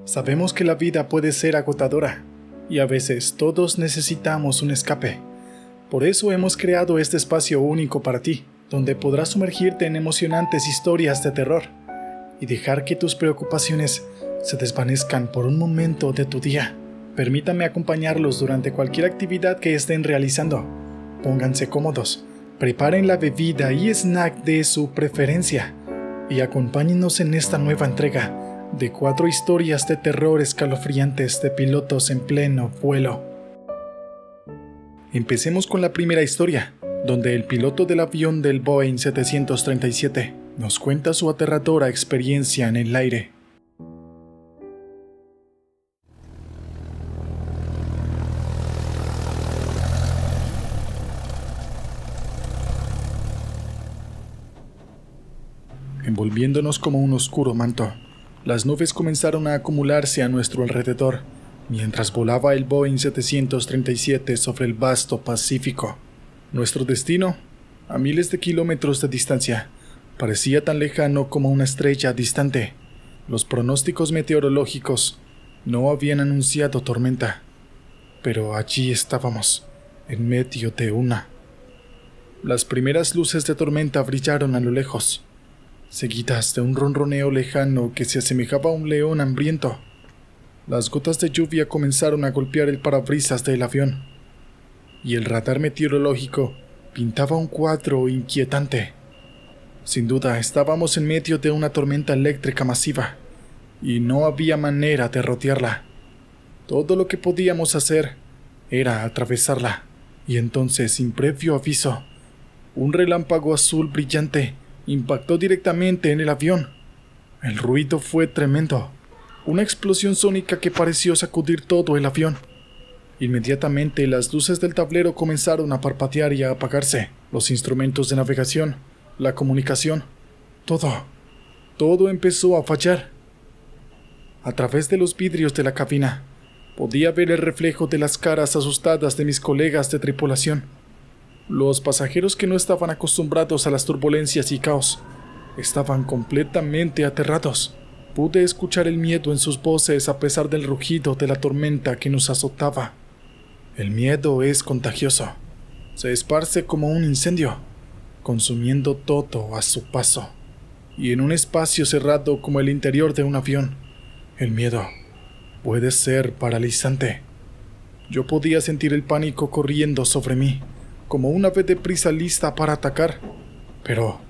Sabemos que la vida puede ser agotadora y a veces todos necesitamos un escape. Por eso hemos creado este espacio único para ti, donde podrás sumergirte en emocionantes historias de terror y dejar que tus preocupaciones se desvanezcan por un momento de tu día. Permítame acompañarlos durante cualquier actividad que estén realizando. Pónganse cómodos, preparen la bebida y snack de su preferencia y acompáñenos en esta nueva entrega de 4 historias de terror escalofriantes de pilotos en pleno vuelo. Empecemos con la primera historia, donde el piloto del avión del Boeing 737 nos cuenta su aterradora experiencia en el aire. Envolviéndonos como un oscuro manto, las nubes comenzaron a acumularse a nuestro alrededor, mientras volaba el Boeing 737 sobre el vasto Pacífico. Nuestro destino, a miles de kilómetros de distancia, parecía tan lejano como una estrella distante. Los pronósticos meteorológicos no habían anunciado tormenta, pero allí estábamos, en medio de una. Las primeras luces de tormenta brillaron a lo lejos, seguidas de un ronroneo lejano que se asemejaba a un león hambriento. Las gotas de lluvia comenzaron a golpear el parabrisas del avión, y el radar meteorológico pintaba un cuadro inquietante. Sin duda, estábamos en medio de una tormenta eléctrica masiva, y no había manera de rodearla. Todo lo que podíamos hacer era atravesarla, y entonces, sin previo aviso, un relámpago azul brillante impactó directamente en el avión. El ruido fue tremendo, una explosión sónica que pareció sacudir todo el avión. Inmediatamente las luces del tablero comenzaron a parpadear y a apagarse. Los instrumentos de navegación, la comunicación, todo empezó a fallar. A través de los vidrios de la cabina, podía ver el reflejo de las caras asustadas de mis colegas de tripulación. Los pasajeros que no estaban acostumbrados a las turbulencias y caos estaban completamente aterrados. Pude escuchar el miedo en sus voces a pesar del rugido de la tormenta que nos azotaba. El miedo es contagioso. Se esparce como un incendio, consumiendo todo a su paso. Y en un espacio cerrado como el interior de un avión, el miedo puede ser paralizante. Yo podía sentir el pánico corriendo sobre mí, como un ave de prisa lista para atacar. Pero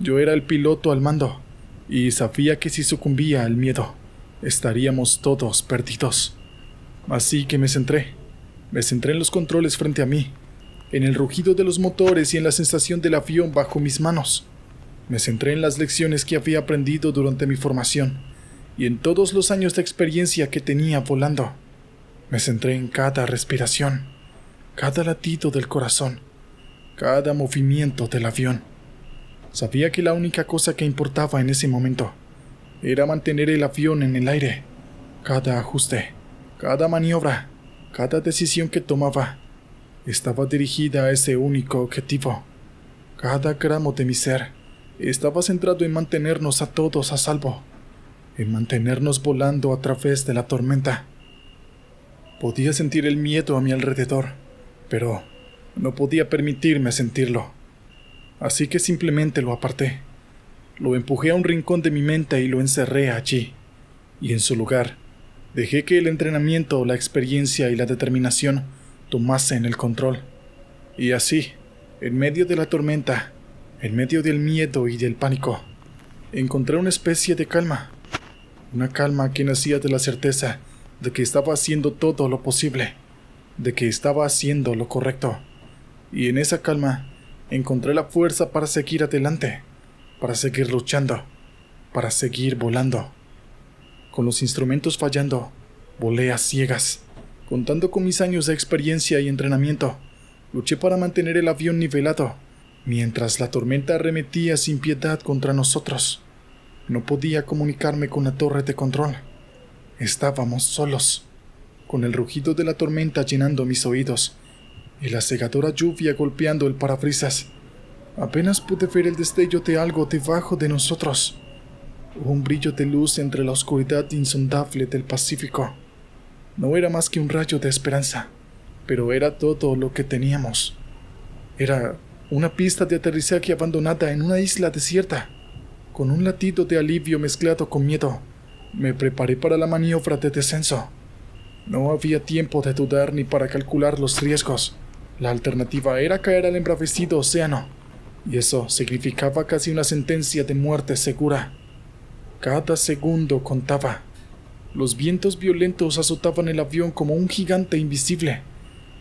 yo era el piloto al mando, y sabía que si sucumbía al miedo, estaríamos todos perdidos. Así que me centré en los controles frente a mí, en el rugido de los motores y en la sensación del avión bajo mis manos. Me centré en las lecciones que había aprendido durante mi formación, y en todos los años de experiencia que tenía volando. Me centré en cada respiración, cada latido del corazón, cada movimiento del avión. Sabía que la única cosa que importaba en ese momento era mantener el avión en el aire. Cada ajuste, cada maniobra, cada decisión que tomaba estaba dirigida a ese único objetivo. Cada gramo de mi ser estaba centrado en mantenernos a todos a salvo, en mantenernos volando a través de la tormenta. Podía sentir el miedo a mi alrededor, pero no podía permitirme sentirlo. Así que simplemente lo aparté. Lo empujé a un rincón de mi mente y lo encerré allí. Y en su lugar, dejé que el entrenamiento, la experiencia y la determinación tomasen el control. Y así, en medio de la tormenta, en medio del miedo y del pánico, encontré una especie de calma. Una calma que nacía de la certeza de que estaba haciendo todo lo posible, de que estaba haciendo lo correcto. Y en esa calma encontré la fuerza para seguir adelante, para seguir luchando, para seguir volando. Con los instrumentos fallando, volé a ciegas. Contando con mis años de experiencia y entrenamiento, luché para mantener el avión nivelado, mientras la tormenta arremetía sin piedad contra nosotros. No podía comunicarme con la torre de control. Estábamos solos, con el rugido de la tormenta llenando mis oídos y la cegadora lluvia golpeando el parabrisas. Apenas pude ver el destello de algo debajo de nosotros. Un brillo de luz entre la oscuridad insondable del Pacífico. No era más que un rayo de esperanza, pero era todo lo que teníamos. Era una pista de aterrizaje abandonada en una isla desierta. Con un latido de alivio mezclado con miedo, me preparé para la maniobra de descenso. No había tiempo de dudar ni para calcular los riesgos. La alternativa era caer al embravecido océano, y eso significaba casi una sentencia de muerte segura. Cada segundo contaba. Los vientos violentos azotaban el avión como un gigante invisible,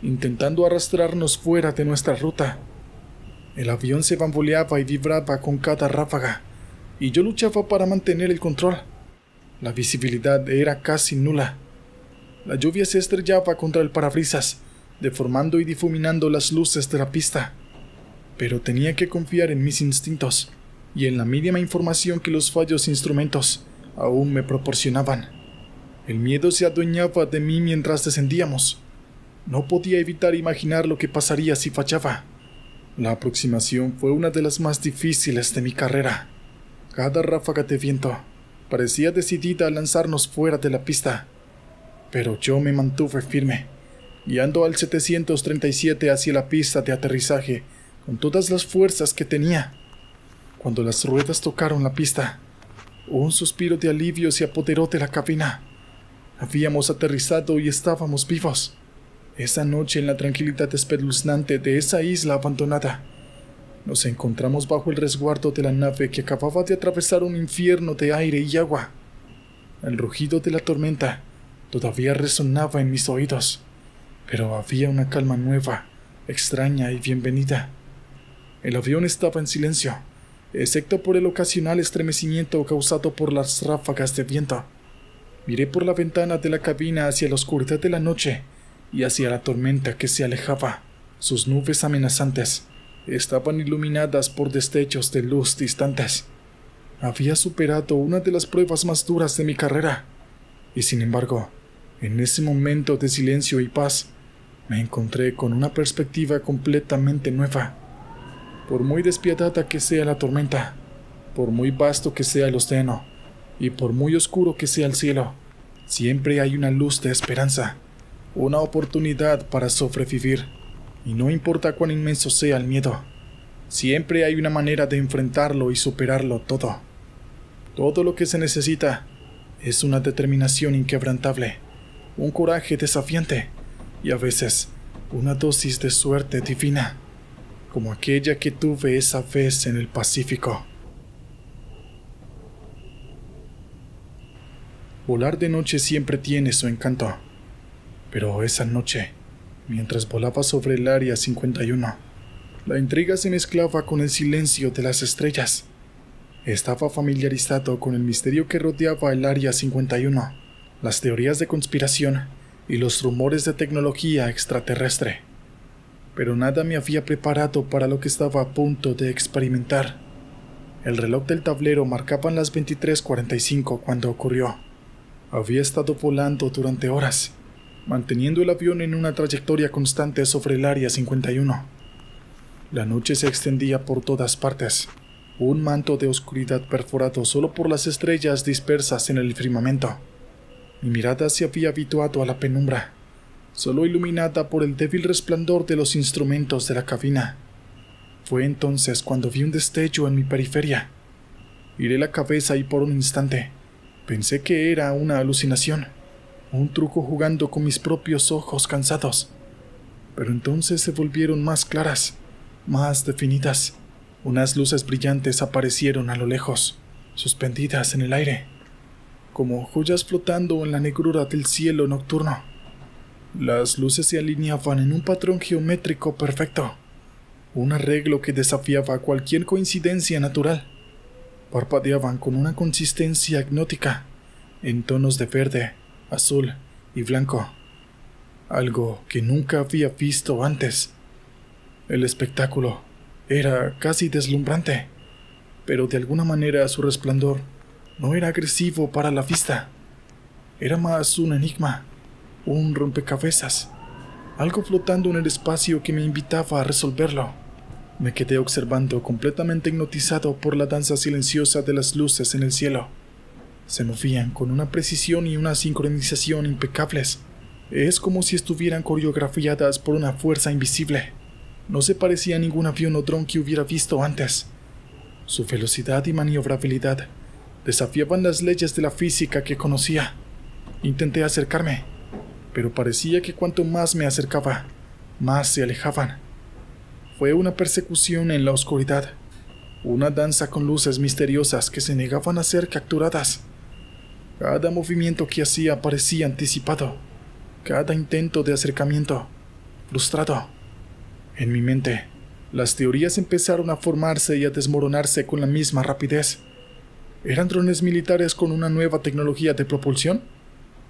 intentando arrastrarnos fuera de nuestra ruta. El avión se bamboleaba y vibraba con cada ráfaga, y yo luchaba para mantener el control. La visibilidad era casi nula. La lluvia se estrellaba contra el parabrisas, deformando y difuminando las luces de la pista. Pero tenía que confiar en mis instintos y en la mínima información que los fallos instrumentos aún me proporcionaban. El miedo se adueñaba de mí mientras descendíamos. No podía evitar imaginar lo que pasaría si fallaba. La aproximación fue una de las más difíciles de mi carrera. Cada ráfaga de viento parecía decidida a lanzarnos fuera de la pista, pero yo me mantuve firme, guiando al 737 hacia la pista de aterrizaje con todas las fuerzas que tenía. Cuando las ruedas tocaron la pista, un suspiro de alivio se apoderó de la cabina. Habíamos aterrizado y estábamos vivos. Esa noche, en la tranquilidad espeluznante de esa isla abandonada, nos encontramos bajo el resguardo de la nave que acababa de atravesar un infierno de aire y agua. El rugido de la tormenta todavía resonaba en mis oídos, pero había una calma nueva, extraña y bienvenida. El avión estaba en silencio, excepto por el ocasional estremecimiento causado por las ráfagas de viento. Miré por la ventana de la cabina hacia la oscuridad de la noche y hacia la tormenta que se alejaba. Sus nubes amenazantes estaban iluminadas por destellos de luz distantes. Había superado una de las pruebas más duras de mi carrera, y sin embargo, en ese momento de silencio y paz, me encontré con una perspectiva completamente nueva. Por muy despiadada que sea la tormenta, por muy vasto que sea el océano, y por muy oscuro que sea el cielo, siempre hay una luz de esperanza, una oportunidad para sobrevivir, y no importa cuán inmenso sea el miedo, siempre hay una manera de enfrentarlo y superarlo todo. Todo lo que se necesita es una determinación inquebrantable, un coraje desafiante y a veces una dosis de suerte divina, como aquella que tuve esa vez en el Pacífico. Volar de noche siempre tiene su encanto, pero esa noche, mientras volaba sobre el Área 51, la intriga se mezclaba con el silencio de las estrellas. Estaba familiarizado con el misterio que rodeaba el Área 51, las teorías de conspiración y los rumores de tecnología extraterrestre. Pero nada me había preparado para lo que estaba a punto de experimentar. El reloj del tablero marcaba las 23:45 cuando ocurrió. Había estado volando durante horas, manteniendo el avión en una trayectoria constante sobre el Área 51. La noche se extendía por todas partes, un manto de oscuridad perforado solo por las estrellas dispersas en el firmamento. Mi mirada se había habituado a la penumbra, solo iluminada por el débil resplandor de los instrumentos de la cabina. Fue entonces cuando vi un destello en mi periferia. Giré la cabeza y por un instante pensé que era una alucinación, un truco jugando con mis propios ojos cansados. Pero entonces se volvieron más claras, más definidas. Unas luces brillantes aparecieron a lo lejos, suspendidas en el aire, como joyas flotando en la negrura del cielo nocturno. Las luces se alineaban en un patrón geométrico perfecto, un arreglo que desafiaba cualquier coincidencia natural. Parpadeaban con una consistencia hipnótica, en tonos de verde, azul y blanco, algo que nunca había visto antes. El espectáculo era casi deslumbrante, pero de alguna manera su resplandor no era agresivo para la vista. Era más un enigma, un rompecabezas, algo flotando en el espacio que me invitaba a resolverlo. Me quedé observando, completamente hipnotizado por la danza silenciosa de las luces en el cielo. Se movían con una precisión y una sincronización impecables. Es como si estuvieran coreografiadas por una fuerza invisible. No se parecía a ningún avión o dron que hubiera visto antes. Su velocidad y maniobrabilidad desafiaban las leyes de la física que conocía. Intenté acercarme, pero parecía que cuanto más me acercaba, más se alejaban. Fue una persecución en la oscuridad, una danza con luces misteriosas que se negaban a ser capturadas. Cada movimiento que hacía parecía anticipado, cada intento de acercamiento frustrado. En mi mente, las teorías empezaron a formarse y a desmoronarse con la misma rapidez. ¿Eran drones militares con una nueva tecnología de propulsión?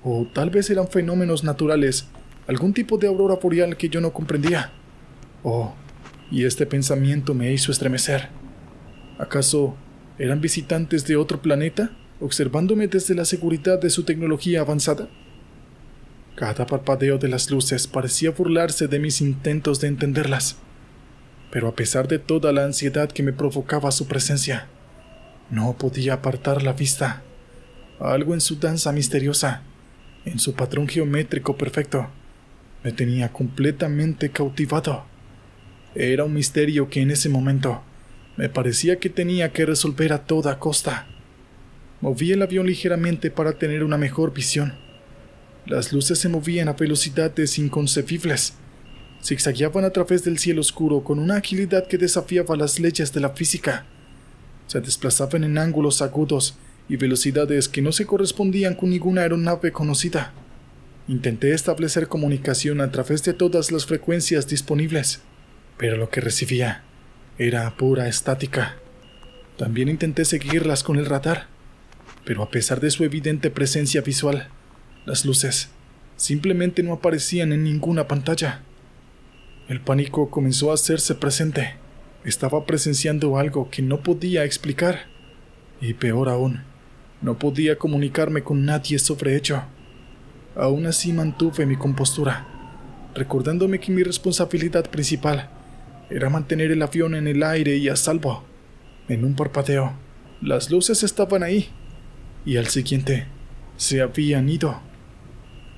¿O tal vez eran fenómenos naturales, algún tipo de aurora boreal que yo no comprendía? Y este pensamiento me hizo estremecer. ¿Acaso eran visitantes de otro planeta, observándome desde la seguridad de su tecnología avanzada? Cada parpadeo de las luces parecía burlarse de mis intentos de entenderlas. Pero a pesar de toda la ansiedad que me provocaba su presencia, no podía apartar la vista. Algo en su danza misteriosa, en su patrón geométrico perfecto, me tenía completamente cautivado. Era un misterio que en ese momento me parecía que tenía que resolver a toda costa. Moví el avión ligeramente para tener una mejor visión. Las luces se movían a velocidades inconcebibles. Zigzagueaban a través del cielo oscuro con una agilidad que desafiaba las leyes de la física. Se desplazaban en ángulos agudos y velocidades que no se correspondían con ninguna aeronave conocida. Intenté establecer comunicación a través de todas las frecuencias disponibles, pero lo que recibía era pura estática. También intenté seguirlas con el radar, pero a pesar de su evidente presencia visual, las luces simplemente no aparecían en ninguna pantalla. El pánico comenzó a hacerse presente. Estaba presenciando algo que no podía explicar. Y peor aún, no podía comunicarme con nadie sobre ello. Aún así mantuve mi compostura, recordándome que mi responsabilidad principal era mantener el avión en el aire y a salvo. En un parpadeo, las luces estaban ahí, y al siguiente, se habían ido.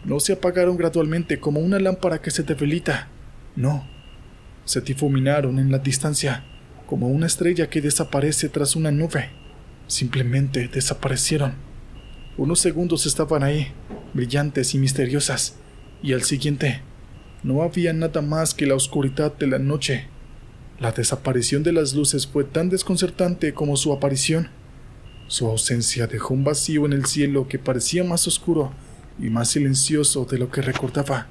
No se apagaron gradualmente como una lámpara que se debilita. No, se difuminaron en la distancia, como una estrella que desaparece tras una nube. Simplemente desaparecieron. Unos segundos estaban ahí, brillantes y misteriosas, y al siguiente, no había nada más que la oscuridad de la noche. La desaparición de las luces fue tan desconcertante como su aparición. Su ausencia dejó un vacío en el cielo que parecía más oscuro y más silencioso de lo que recordaba.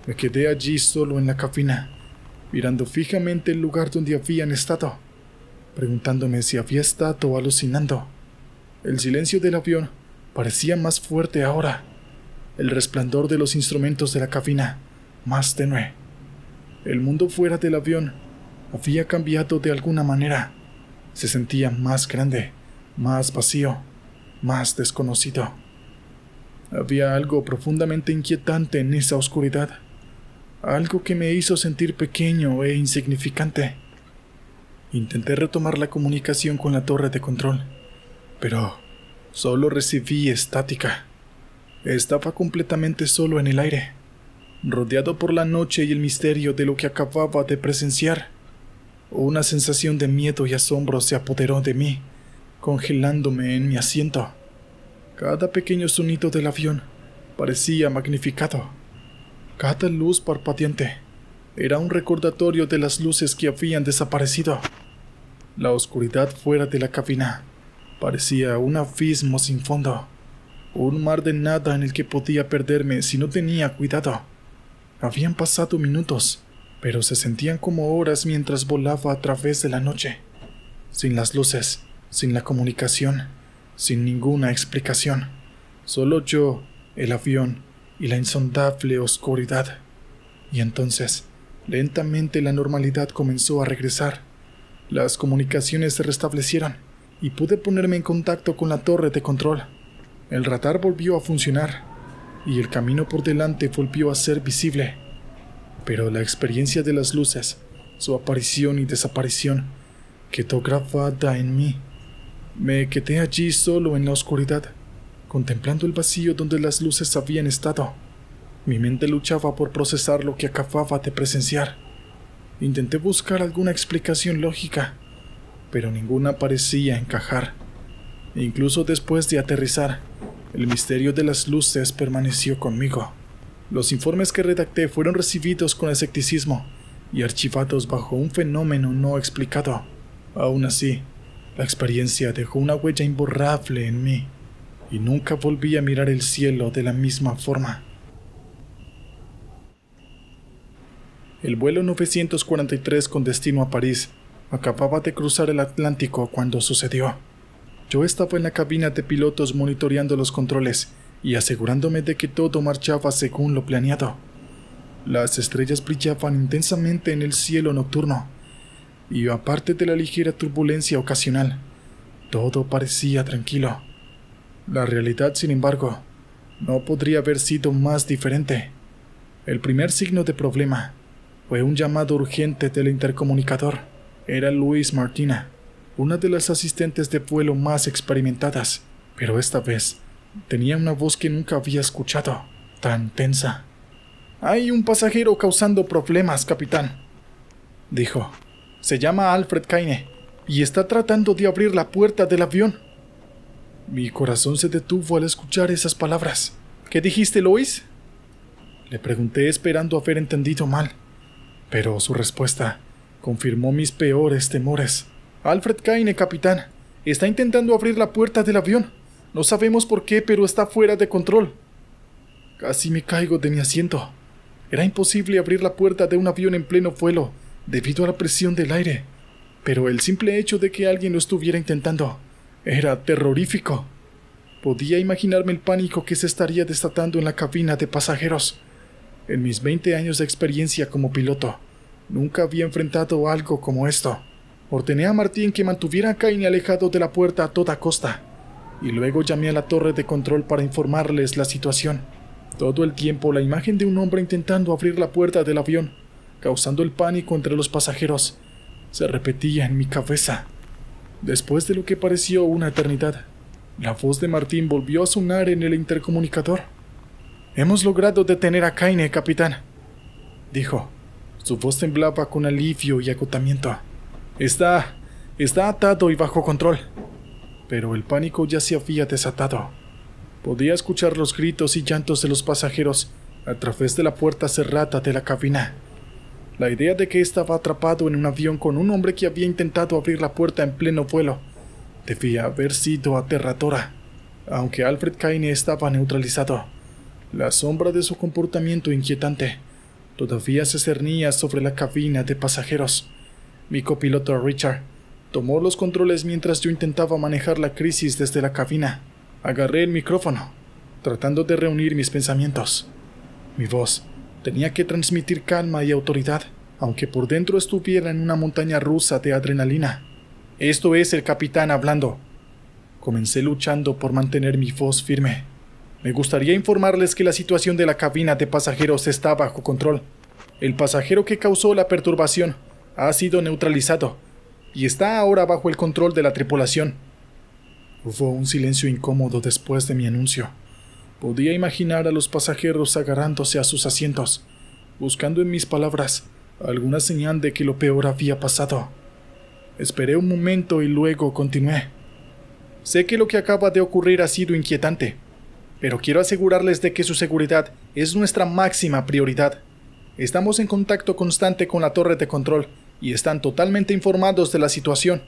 Me quedé allí solo en la cabina, mirando fijamente el lugar donde habían estado, preguntándome si había estado alucinando. El silencio del avión parecía más fuerte ahora, el resplandor de los instrumentos de la cabina más tenue. El mundo fuera del avión había cambiado de alguna manera. Se sentía más grande, más vacío, más desconocido. Había algo profundamente inquietante en esa oscuridad, algo que me hizo sentir pequeño e insignificante. Intenté retomar la comunicación con la torre de control, pero solo recibí estática. Estaba completamente solo en el aire, rodeado por la noche y el misterio de lo que acababa de presenciar. Una sensación de miedo y asombro se apoderó de mí, congelándome en mi asiento. Cada pequeño sonido del avión parecía magnificado. Cada luz parpadeante era un recordatorio de las luces que habían desaparecido. La oscuridad fuera de la cabina parecía un abismo sin fondo, un mar de nada en el que podía perderme si no tenía cuidado. Habían pasado minutos, pero se sentían como horas mientras volaba a través de la noche, sin las luces, sin la comunicación, sin ninguna explicación. Solo yo, el avión y la insondable oscuridad. Y entonces, lentamente la normalidad comenzó a regresar. Las comunicaciones se restablecieron y pude ponerme en contacto con la torre de control. El radar volvió a funcionar y el camino por delante volvió a ser visible. Pero la experiencia de las luces, su aparición y desaparición, quedó grabada en mí. Me quedé allí solo en la oscuridad, contemplando el vacío donde las luces habían estado. Mi mente luchaba por procesar lo que acababa de presenciar. Intenté buscar alguna explicación lógica, pero ninguna parecía encajar. Incluso después de aterrizar, el misterio de las luces permaneció conmigo. Los informes que redacté fueron recibidos con escepticismo y archivados bajo un fenómeno no explicado. Aún así, la experiencia dejó una huella imborrable en mí, y nunca volví a mirar el cielo de la misma forma. El vuelo 943 con destino a París acababa de cruzar el Atlántico cuando sucedió. Yo estaba en la cabina de pilotos monitoreando los controles y asegurándome de que todo marchaba según lo planeado. Las estrellas brillaban intensamente en el cielo nocturno, y aparte de la ligera turbulencia ocasional, todo parecía tranquilo. La realidad, sin embargo, no podría haber sido más diferente. El primer signo de problema fue un llamado urgente del intercomunicador. Era Louise Martina, una de las asistentes de vuelo más experimentadas, pero esta vez tenía una voz que nunca había escuchado, tan tensa. «Hay un pasajero causando problemas, capitán», dijo. «Se llama Alfred Kaine y está tratando de abrir la puerta del avión». Mi corazón se detuvo al escuchar esas palabras. «¿Qué dijiste, Lois?», le pregunté esperando haber entendido mal, pero su respuesta confirmó mis peores temores. «Alfred Kaine, capitán. Está intentando abrir la puerta del avión. No sabemos por qué, pero está fuera de control». Casi me caigo de mi asiento. Era imposible abrir la puerta de un avión en pleno vuelo debido a la presión del aire, pero el simple hecho de que alguien lo estuviera intentando era terrorífico. Podía imaginarme el pánico que se estaría desatando en la cabina de pasajeros. En mis 20 años de experiencia como piloto, nunca había enfrentado algo como esto. Ordené a Martín que mantuviera a Kaine alejado de la puerta a toda costa, y luego llamé a la torre de control para informarles la situación. Todo el tiempo la imagen de un hombre intentando abrir la puerta del avión, causando el pánico entre los pasajeros, se repetía en mi cabeza. Después de lo que pareció una eternidad, la voz de Martín volvió a sonar en el intercomunicador. «Hemos logrado detener a Kaine, capitán», dijo. Su voz temblaba con alivio y agotamiento. Está atado y bajo control». Pero el pánico ya se había desatado. Podía escuchar los gritos y llantos de los pasajeros a través de la puerta cerrada de la cabina. La idea de que estaba atrapado en un avión con un hombre que había intentado abrir la puerta en pleno vuelo debía haber sido aterradora. Aunque Alfred Kaine estaba neutralizado, la sombra de su comportamiento inquietante todavía se cernía sobre la cabina de pasajeros. Mi copiloto Richard tomó los controles mientras yo intentaba manejar la crisis desde la cabina. Agarré el micrófono, tratando de reunir mis pensamientos. Mi voz tenía que transmitir calma y autoridad, aunque por dentro estuviera en una montaña rusa de adrenalina. «Esto es el capitán hablando». Comencé luchando por mantener mi voz firme. «Me gustaría informarles que la situación de la cabina de pasajeros está bajo control. El pasajero que causó la perturbación ha sido neutralizado y está ahora bajo el control de la tripulación». Hubo un silencio incómodo después de mi anuncio. Podía imaginar a los pasajeros agarrándose a sus asientos, buscando en mis palabras alguna señal de que lo peor había pasado. Esperé un momento y luego continué. «Sé que lo que acaba de ocurrir ha sido inquietante, pero quiero asegurarles de que su seguridad es nuestra máxima prioridad. Estamos en contacto constante con la torre de control y están totalmente informados de la situación».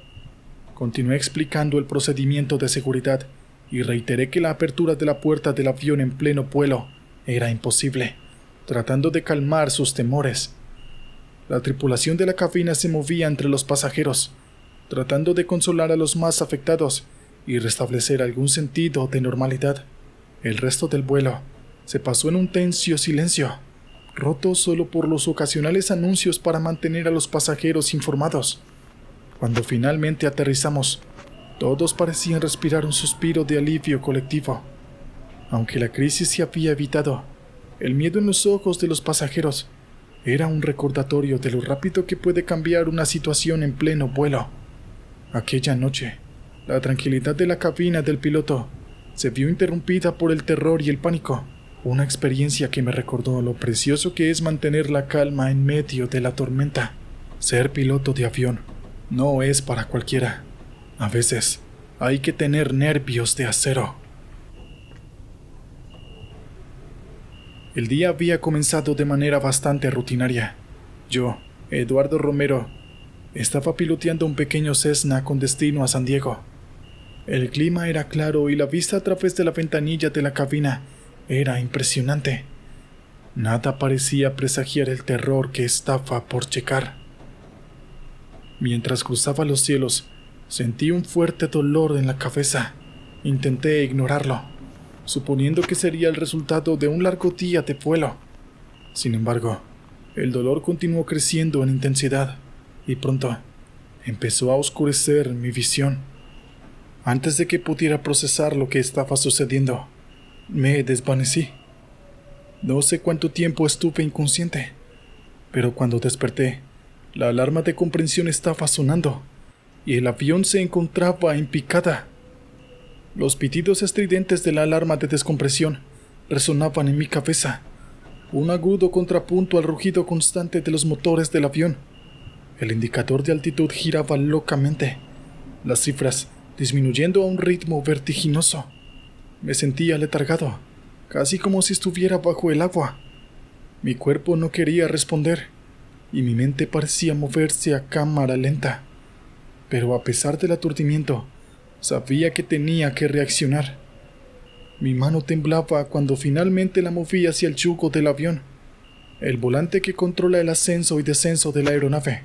Continué explicando el procedimiento de seguridad y reiteré que la apertura de la puerta del avión en pleno vuelo era imposible, tratando de calmar sus temores. La tripulación de la cabina se movía entre los pasajeros, tratando de consolar a los más afectados y restablecer algún sentido de normalidad. El resto del vuelo se pasó en un tenso silencio, roto solo por los ocasionales anuncios para mantener a los pasajeros informados. Cuando finalmente aterrizamos, todos parecían respirar un suspiro de alivio colectivo. Aunque la crisis se había evitado, el miedo en los ojos de los pasajeros era un recordatorio de lo rápido que puede cambiar una situación en pleno vuelo. Aquella noche, La tranquilidad de la cabina del piloto se vio interrumpida por el terror y el pánico, una experiencia que me recordó lo precioso que es mantener la calma en medio de la tormenta. Ser piloto de avión no es para cualquiera. A veces hay que tener nervios de acero. El día había comenzado de manera bastante rutinaria. Yo, Eduardo Romero, estaba piloteando un pequeño Cessna con destino a San Diego. El clima era claro y la vista a través de la ventanilla de la cabina era impresionante. Nada parecía presagiar el terror que estaba por llegar. Mientras cruzaba los cielos, sentí un fuerte dolor en la cabeza. Intenté ignorarlo, suponiendo que sería el resultado de un largo día de vuelo. Sin embargo, el dolor continuó creciendo en intensidad y pronto empezó a oscurecer mi visión. Antes de que pudiera procesar lo que estaba sucediendo, me desvanecí. No sé cuánto tiempo estuve inconsciente, pero cuando desperté, la alarma de comprensión estaba sonando y el avión se encontraba en picada. Los pitidos estridentes de la alarma de descompresión resonaban en mi cabeza, un agudo contrapunto al rugido constante de los motores del avión. El indicador de altitud giraba locamente, las cifras disminuyendo a un ritmo vertiginoso. Me sentía letargado, casi como si estuviera bajo el agua. Mi cuerpo no quería responder, y mi mente parecía moverse a cámara lenta. Pero a pesar del aturdimiento, sabía que tenía que reaccionar. Mi mano temblaba cuando finalmente la moví hacia el yugo del avión, el volante que controla el ascenso y descenso de la aeronave.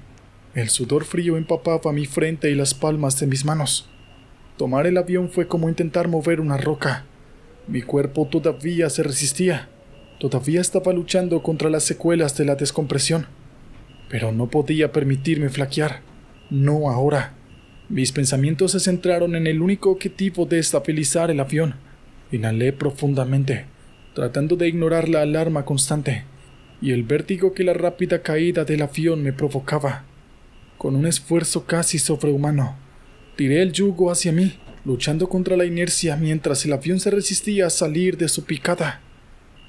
El sudor frío empapaba mi frente y las palmas de mis manos. Tomar el avión fue como intentar mover una roca. Mi cuerpo todavía se resistía. Todavía estaba luchando contra las secuelas de la descompresión. Pero no podía permitirme flaquear. No ahora. Mis pensamientos se centraron en el único objetivo de estabilizar el avión. Inhalé profundamente, tratando de ignorar la alarma constante y el vértigo que la rápida caída del avión me provocaba. Con un esfuerzo casi sobrehumano, tiré el yugo hacia mí, luchando contra la inercia mientras el avión se resistía a salir de su picada.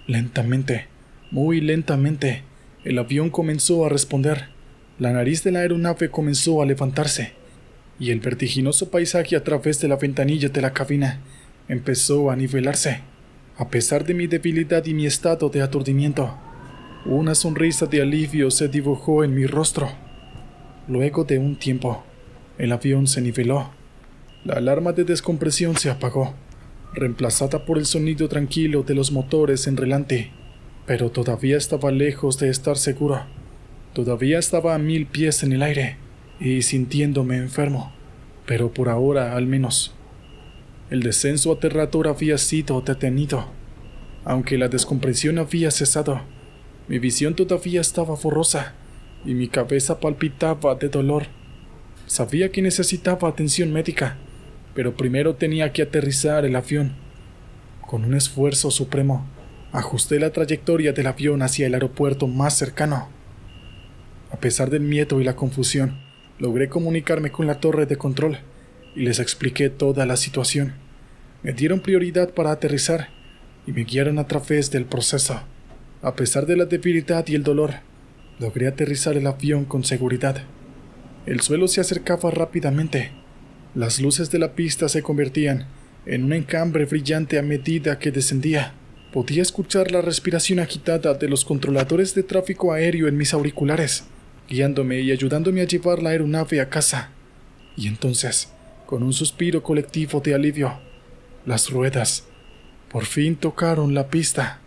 Lentamente, muy lentamente, el avión comenzó a responder. La nariz de la aeronave comenzó a levantarse, y el vertiginoso paisaje a través de la ventanilla de la cabina empezó a nivelarse. A pesar de mi debilidad y mi estado de aturdimiento, una sonrisa de alivio se dibujó en mi rostro. Luego de un tiempo, el avión se niveló. La alarma de descompresión se apagó, reemplazada por el sonido tranquilo de los motores en relante. Pero todavía estaba lejos de estar seguro. Todavía estaba a 1000 pies en el aire y sintiéndome enfermo. Pero por ahora, al menos, el descenso aterrador había sido detenido. Aunque la descompresión había cesado, mi visión todavía estaba borrosa y mi cabeza palpitaba de dolor. Sabía que necesitaba atención médica, pero primero tenía que aterrizar el avión. Con un esfuerzo supremo, ajusté la trayectoria del avión hacia el aeropuerto más cercano. A pesar del miedo y la confusión, logré comunicarme con la torre de control y les expliqué toda la situación. Me dieron prioridad para aterrizar y me guiaron a través del proceso. A pesar de la debilidad y el dolor, logré aterrizar el avión con seguridad. El suelo se acercaba rápidamente. Las luces de la pista se convertían en un encambre brillante a medida que descendía. Podía escuchar la respiración agitada de los controladores de tráfico aéreo en mis auriculares, guiándome y ayudándome a llevar la aeronave a casa. Y entonces, con un suspiro colectivo de alivio, las ruedas por fin tocaron la pista.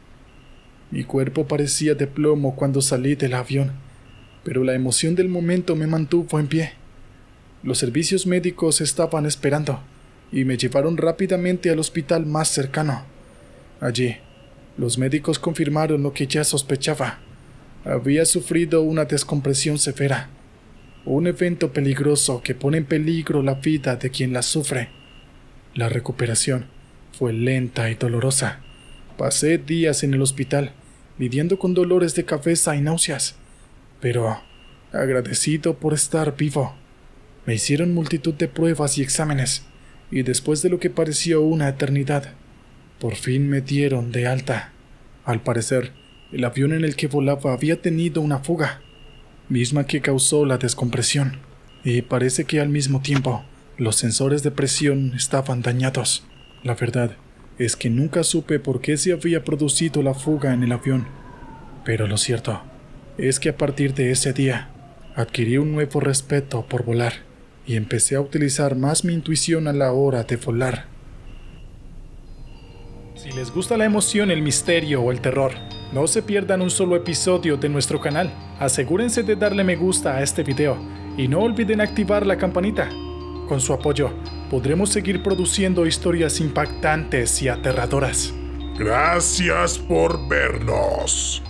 Mi cuerpo parecía de plomo cuando salí del avión, pero la emoción del momento me mantuvo en pie. Los servicios médicos estaban esperando y me llevaron rápidamente al hospital más cercano. Allí, los médicos confirmaron lo que ya sospechaba. Había sufrido una descompresión severa, un evento peligroso que pone en peligro la vida de quien la sufre. La recuperación fue lenta y dolorosa. Pasé días en el hospital, lidiando con dolores de cabeza y náuseas, pero agradecido por estar vivo. Me hicieron multitud de pruebas y exámenes, y después de lo que pareció una eternidad, por fin me dieron de alta. Al parecer, el avión en el que volaba había tenido una fuga, misma que causó la descompresión, y parece que al mismo tiempo los sensores de presión estaban dañados. La verdad es que nunca supe por qué se había producido la fuga en el avión, pero lo cierto es que a partir de ese día adquirí un nuevo respeto por volar y empecé a utilizar más mi intuición a la hora de volar. Si les gusta la emoción, el misterio o el terror, no se pierdan un solo episodio de nuestro canal. Asegúrense de darle me gusta a este video y no olviden activar la campanita. Con su apoyo, podremos seguir produciendo historias impactantes y aterradoras. Gracias por vernos.